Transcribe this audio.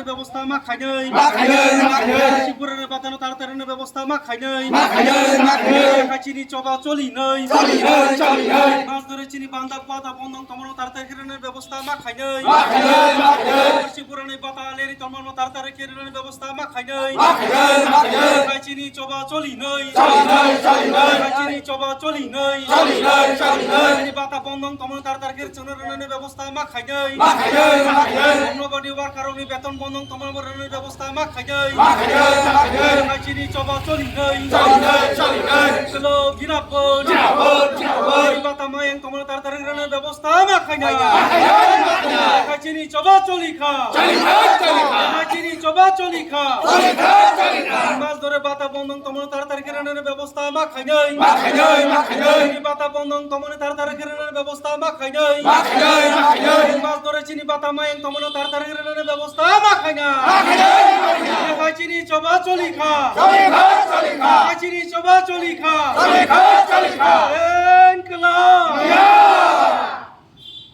ব্যবস্থা মা খাই নাই শিবপুরের বাতানো তাড়াতাড়ি ব্যবস্থা মা খাই নাই চিনি চবা চলি নাই মাছ ধরে চিনি বান্ধা পাতা বন্ধন তমন তাড়াতাড়ি ব্যবস্থা মা খাই নাই শিবপুরের বাতালের তমন তাড়াতাড়ি ব্যবস্থা মা খাই নাই চিনি চবা চলি নাই চিনি চবা চলি নাই বাতা বন্ধন তমন তাড়াতাড়ি ব্যবস্থা মা খাই নাই অন্নবাড়ি হওয়ার কারণে বেতন বন্ধন তমন ব্যবস্থা মা খাই নাই চিনি চবা চলি নাই বাতা মায়ের তমন তাড়াতাড়ি ব্যবস্থা মা খাই নাই চিনি চবা চলি খা চিনি চবা চলি খা মাছ ধরে বাতা বন্ধন তমন তাড়াতাড়ি ব্যবস্থা মা খাই নাই বাতা বন্ধন তমন তাড়াতাড়ি ব্যবস্থা মা খাই নাই মাছ ধরে চিনি বাতা মায়ের তমন তাড়াতাড়ি ব্যবস্থা মা খাই নাই চিনি চবা চলি খা চিনি চবা চলি খা